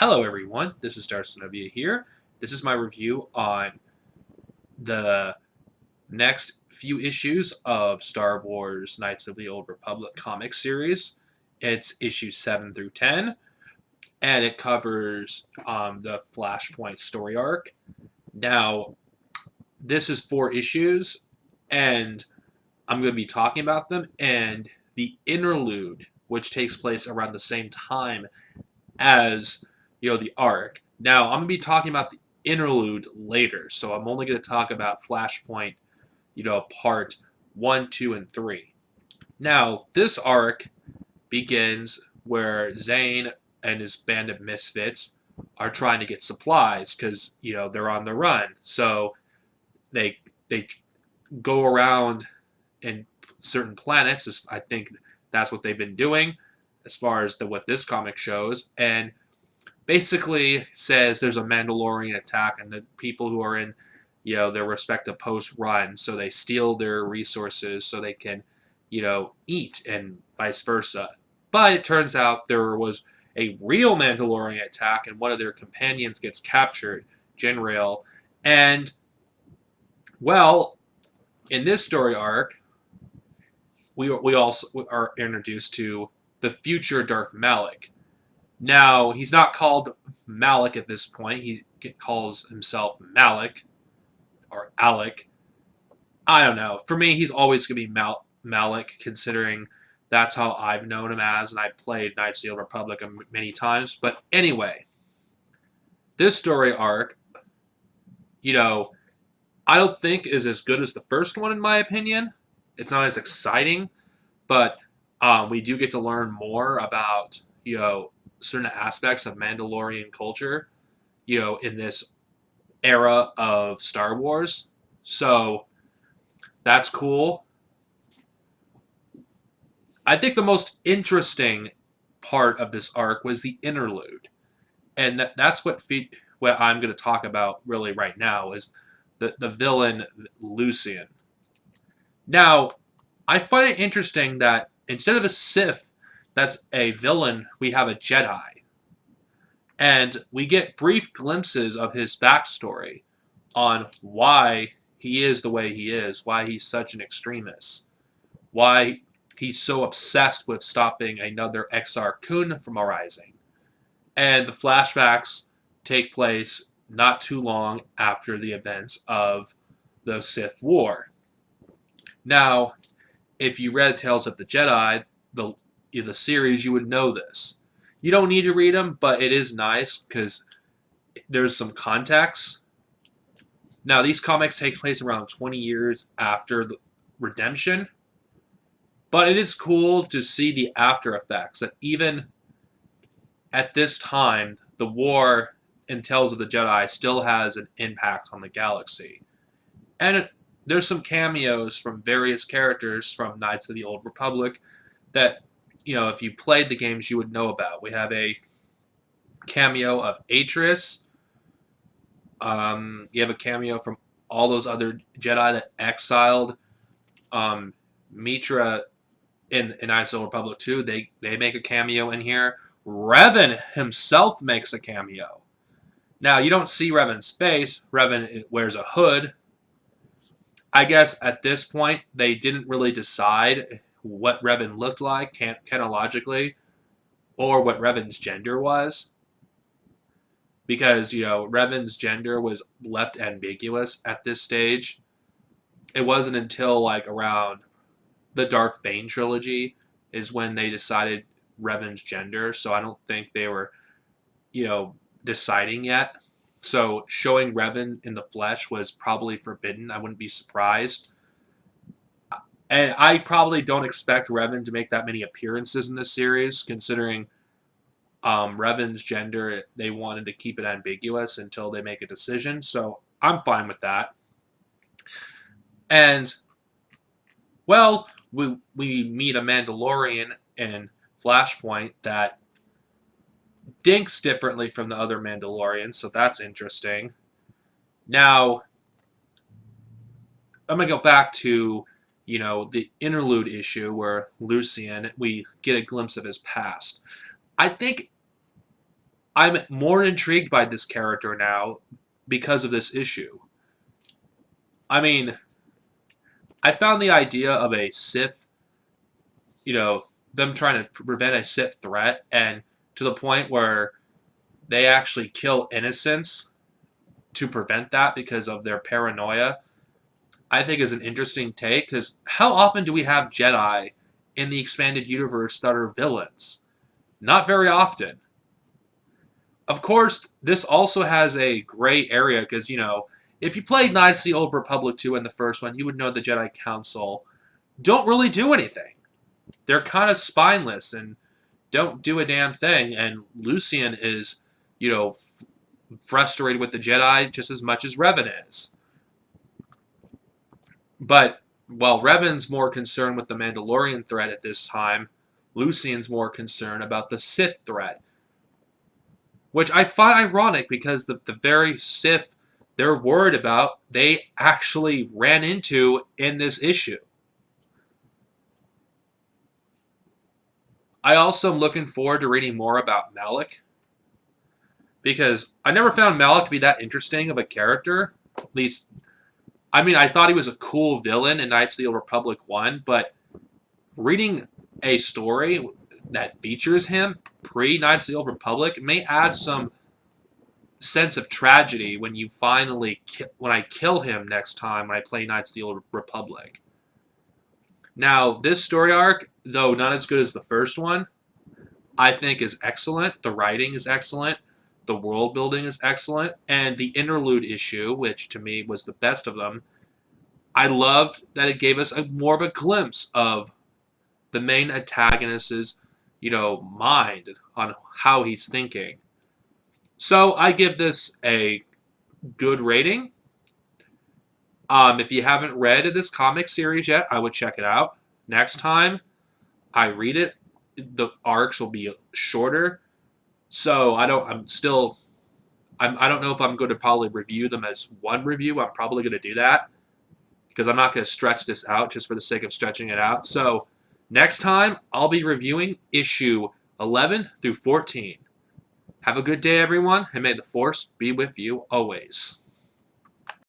Hello everyone, this is Darsonovia here. This is my review on the next few issues of Star Wars Knights of the Old Republic comic series. It's issues 7 through 10, and it covers the Flashpoint story arc. Now, this is 4 issues, and I'm going to be talking about them, and the interlude, which takes place around the same time as the arc. Now I'm gonna be talking about the interlude later, so I'm only gonna talk about Flashpoint, part 1, 2, and 3. Now this arc begins where Zane and his band of misfits are trying to get supplies because they're on the run. So they go around in certain planets. I think that's what they've been doing as far as what this comic shows, and basically says there's a Mandalorian attack and the people who are in their respective posts run, so they steal their resources so they can eat and vice versa. But it turns out there was a real Mandalorian attack and one of their companions gets captured, Genrail, and well, in this story arc we also are introduced to the future Darth Malik. Now, he's not called Malik at this point. He calls himself Malik, or Alec. I don't know. For me, he's always going to be Malik, considering that's how I've known him as, and I played Knights of the Old Republic many times. But anyway, this story arc, I don't think is as good as the first one, in my opinion. It's not as exciting, but we do get to learn more about, certain aspects of Mandalorian culture, in this era of Star Wars. So that's cool. I think the most interesting part of this arc was the interlude, and that's what I'm going to talk about really right now is the villain Lucian. Now, I find it interesting that instead of a Sith that's a villain, we have a Jedi. And we get brief glimpses of his backstory on why he is the way he is, why he's such an extremist, why he's so obsessed with stopping another Exar Kun from arising. And the flashbacks take place not too long after the events of the Sith War. Now, if you read Tales of the Jedi, the series, you would know this. You don't need to read them, but it is nice because there's some context. Now, these comics take place around 20 years after the Redemption, but it is cool to see the after effects that even at this time, the war in Tales of the Jedi still has an impact on the galaxy. And there's some cameos from various characters from Knights of the Old Republic that, if you played the games, you would know about. We have a cameo of Atris. You have a cameo from all those other Jedi that exiled Mitra in Knights of the Old Republic 2. They make a cameo in here. Revan himself makes a cameo. Now, you don't see Revan's face. Revan wears a hood. I guess at this point, they didn't really decide what Revan looked like, canonically, or what Revan's gender was. Because, Revan's gender was left ambiguous at this stage. It wasn't until, around the Darth Bane trilogy is when they decided Revan's gender. So I don't think they were, deciding yet. So showing Revan in the flesh was probably forbidden. I wouldn't be surprised. And I probably don't expect Revan to make that many appearances in this series, considering Revan's gender, they wanted to keep it ambiguous until they make a decision. So I'm fine with that. And, well, we meet a Mandalorian in Flashpoint that dinks differently from the other Mandalorians, so that's interesting. Now, I'm going to go back to, the interlude issue where Lucian, we get a glimpse of his past. I think I'm more intrigued by this character now because of this issue. I mean, I found the idea of a Sith, you know, them trying to prevent a Sith threat, and to the point where they actually kill innocents to prevent that because of their paranoia, I think is an interesting take. Because how often do we have Jedi in the expanded universe that are villains? Not very often. Of course, this also has a gray area because, if you played Knights of the Old Republic 2 in the first one, you would know the Jedi Council don't really do anything. They're kind of spineless and don't do a damn thing. And Lucian is, frustrated with the Jedi just as much as Revan is. But while Revan's more concerned with the Mandalorian threat at this time, Lucian's more concerned about the Sith threat. Which I find ironic because the very Sith they're worried about, they actually ran into in this issue. I also am looking forward to reading more about Malik because I never found Malik to be that interesting of a character. At least, I mean, I thought he was a cool villain in Knights of the Old Republic 1, but reading a story that features him pre Knights of the Old Republic may add some sense of tragedy when you finally when I kill him next time when I play Knights of the Old Republic. Now, this story arc, though not as good as the first one, I think is excellent. The writing is excellent. The world building is excellent. And the interlude issue, which to me was the best of them, I love that it gave us more of a glimpse of the main antagonist's, mind on how he's thinking. So I give this a good rating. If you haven't read this comic series yet, I would check it out. Next time I read it, the arcs will be shorter. So I don't know if I'm going to probably review them as one review. I'm probably going to do that because I'm not going to stretch this out just for the sake of stretching it out. So next time I'll be reviewing issue 11 through 14. Have a good day, everyone, and may the Force be with you always.